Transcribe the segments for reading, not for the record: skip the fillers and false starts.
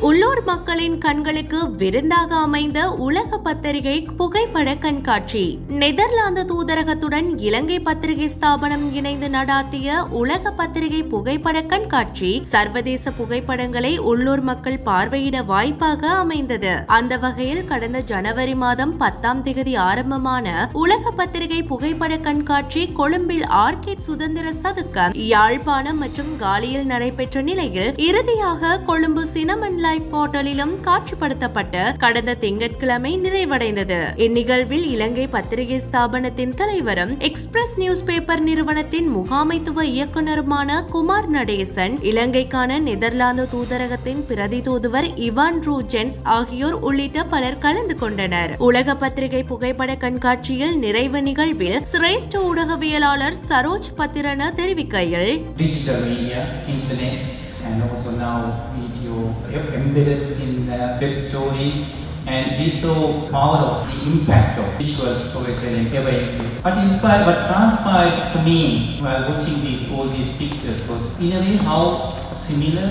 உள்ளூர் மக்களின் கண்களுக்கு விருந்தாக அமைந்த உலக பத்திரிகை புகைப்பட கண்காட்சி. நெதர்லாந்து தூதரகத்துடன் இலங்கை பத்திரிகை ஸ்தாபனம் இணைந்து நடாத்திய உலக பத்திரிகை புகைப்பட கண்காட்சி சர்வதேச புகைப்படங்களை உள்ளூர் மக்கள் பார்வையிட வாய்ப்பாக அமைந்தது. அந்த வகையில் கடந்த ஜனவரி மாதம் 10ஆம் தேதி ஆரம்பமான உலக பத்திரிகை புகைப்பட கண்காட்சி கொழும்பில் ஆர்கிட் சுதந்திர சதுக்கம், யாழ்ப்பாணம் மற்றும் காலியில் நடைபெற்ற நிலையில் இறுதியாக கொழும்பு சினமன் லைஃப் ஹோட்டலிலும் காட்சிப்படுத்தப்பட்டு கடந்த திங்கட்கிழமை நிறைவடைந்தது. இந்நிகழ்வில் இலங்கை பத்திரிகை ஸ்தாபனத்தின் தலைவரும் எக்ஸ்பிரஸ் நியூஸ் பேப்பர் நிறுவனத்தின் முகாமைத்துவ இயக்குநருமான குமார் நடேசன், இலங்கைக்கான நெதர்லாந்து தூதரகத்தின் பிரதி தூதுவர் இவான் ரூஜென்ஸ் ஆகியோர் உள்ளிட்ட பலர் கலந்து கொண்டனர். உலக பத்திரிகை புகைப்பட கண்காட்சியில் நிறைவு நிகழ்வில் சிரேஷ்ட ஊடகவியலாளர் சரோஜ் பத்திரன தெரிவிக்கையில், digital media, internet, and also now video embedded in web stories, and we saw power of the impact of visual storytelling ever increased. What transpired for me while watching all these pictures was in a way how similar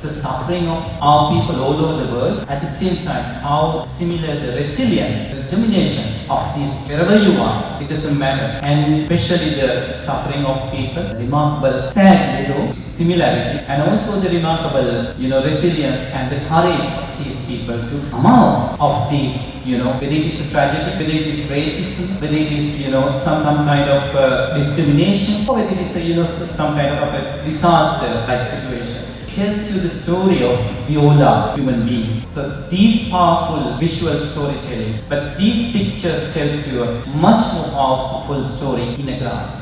the suffering of our people all over the world, at the same time how similar the resilience, the determination of these, wherever you are, it doesn't matter, and especially the suffering of people, the remarkable sad similarity, and also the remarkable resilience and the courage of these people to come out of these, whether it is a tragedy, whether it is racism, whether it is some kind of discrimination, or whether it is some kind of a disaster like situation. Tells you the story of we all are human beings. So these powerful visual storytelling, but these pictures tells you a much more powerful story in a glance.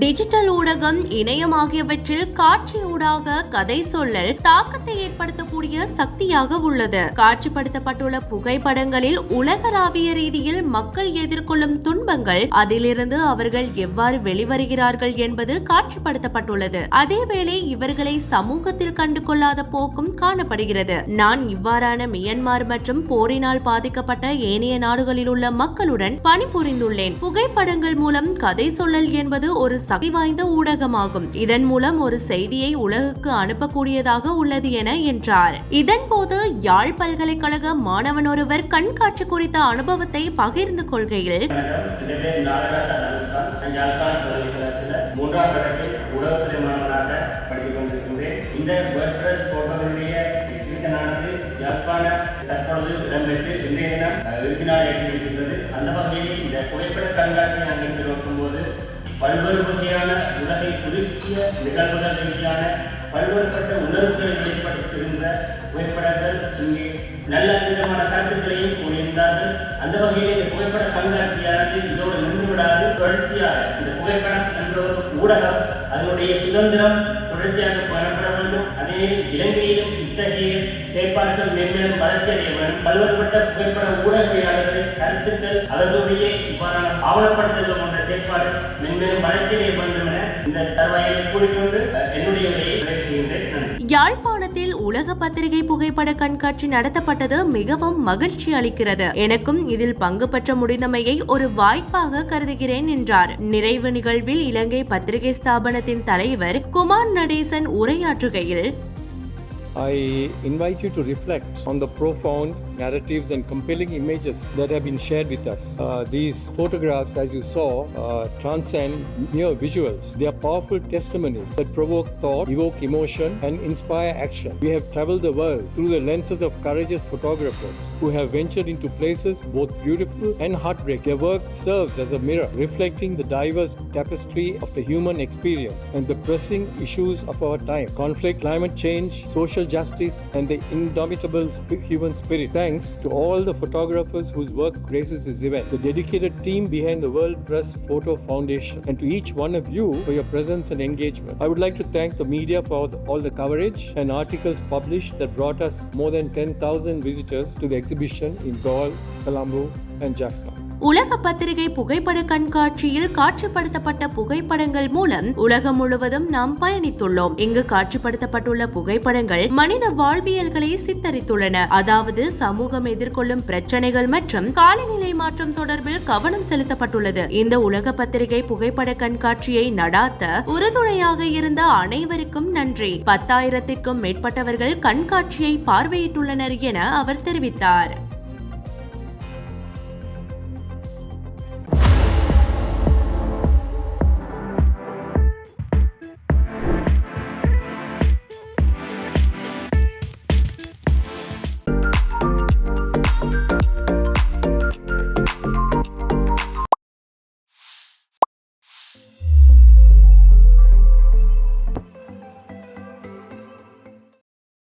Digital ஊடகம், இணையம் ஆகியவற்றில் காட்சி ஊடாக கதை சொல்லல் தாக்கத்தை ஏற்படுத்தக்கூடிய சக்தியாக உள்ளது. காட்சிப்படுத்தப்பட்டுள்ள புகைப்படங்களில் உலகளாவிய ரீதியில் மக்கள் எதிர்கொள்ளும் துன்பங்கள், அதிலிருந்து அவர்கள் எவ்வாறு வெளிவருகிறார்கள் என்பது காட்சிப்படுத்தப்பட்டுள்ளது. அதேவேளை இவர்களை சமூகத்தில் கண்டுகொள்ளாத போக்கும் காணப்படுகிறது. நான் இவ்வாறான மியன்மார் மற்றும் போரினால் பாதிக்கப்பட்ட ஏனைய நாடுகளில் உள்ள மக்களுடன் பணிபுரிந்துள்ளேன். புகைப்படங்கள் மூலம் கதை சொல்லல் என்பது ஒரு சக்தி வாய்ந்த ஊடகமாகும். இதன் மூலம் ஒரு செய்தியை உலகுக்கு அனுப்பக்கூடியதாக உள்ளது என்றார். இதன்போது யாழ் பல்கலைக்கழக மாணவன் ஒருவர் கண்காட்சி குறித்த அனுபவத்தை பகிர்ந்து கொள்கையில், பல்வேறு வகையான உலகை குறிப்பிய நிகழ்வுகள் ரீதியான பல்வேறுபட்ட உணர்வுகளை வெளிப்படுத்துகின்ற புகைப்படங்கள் இங்கே நல்ல விதமான கருத்துக்களையும் கூறியிருந்தார்கள். அந்த வகையில் இந்த புகைப்பட கண்காட்சியானது இதோடு நின்றுவிடாது, தொடர்ச்சியாக இந்த புகைப்படம் என்ற ஒரு ஊடகம் அதனுடைய சுதந்திரம் தொடர்ச்சியாக காணப்பட வேண்டும். அதே இலங்கையிலும் இத்தகைய செயற்பாடுகள் மேன்மேலும் வளர்ச்சி அடைய வேண்டும். பல்வேறுபட்ட புகைப்பட ஊடகவியலாளர்களின் கருத்துக்கள், அவர்களுடைய இவ்வாறான ஆவணப்படுத்துதல் போன்ற செயற்பாடு மேன்மேலும் வளர்ச்சி அடைய வேண்டும் என இந்த தருவாயை கூறிக்கொண்டு என்னுடைய உரையை நிறைவேற்றுகின்றேன். யாழ்ப்பாணத்தில் உலக பத்திரிகை புகைப்பட கண்காட்சி நடத்தப்பட்டது மிகவும் மகிழ்ச்சி அளிக்கிறது. எனக்கும் இதில் பங்கு பெற்ற முடிந்தமையை ஒரு வாய்ப்பாக கருதுகிறேன் என்றார். நிறைவு நிகழ்வில் இலங்கை பத்திரிகை ஸ்தாபனத்தின் தலைவர் குமார் நடேசன் உரையாற்றுகையில், I invite you to reflect on the profound narratives and compelling images that have been shared with us. These photographs, as you saw, transcend mere visuals. They are powerful testimonies that provoke thought, evoke emotion, and inspire action. We have traveled the world through the lenses of courageous photographers who have ventured into places both beautiful and heartbreaking. Their work serves as a mirror, reflecting the diverse tapestry of the human experience and the pressing issues of our time: conflict, climate change, social justice, and the indomitable human spirit. Thanks to all the photographers whose work graces this event, the dedicated team behind the World Press Photo Foundation, and to each one of you for your presence and engagement. I would like to thank the media for all the coverage and articles published that brought us more than 10,000 visitors to the exhibition in Galle, Colombo, and Jaffna. உலக பத்திரிகை புகைப்பட கண்காட்சியில் காட்சிப்படுத்தப்பட்ட புகைப்படங்கள் மூலம் உலகம் முழுவதும் நாம் பயணித்துள்ளோம். இங்கு காட்சிப்படுத்தப்பட்டுள்ள புகைப்படங்கள் மனித வாழ்வியல்களை சித்தரித்துள்ளன. அதாவது சமூகம் எதிர்கொள்ளும் பிரச்சனைகள் மற்றும் காலநிலை மாற்றம் தொடர்பில் கவனம் செலுத்தப்பட்டுள்ளது. இந்த உலக பத்திரிகை புகைப்பட கண்காட்சியை நடாத்த உறுதுணையாக இருந்த அனைவருக்கும் நன்றி. 10,000க்கும் மேற்பட்டவர்கள் கண்காட்சியை பார்வையிட்டுள்ளனர் என அவர் தெரிவித்தார்.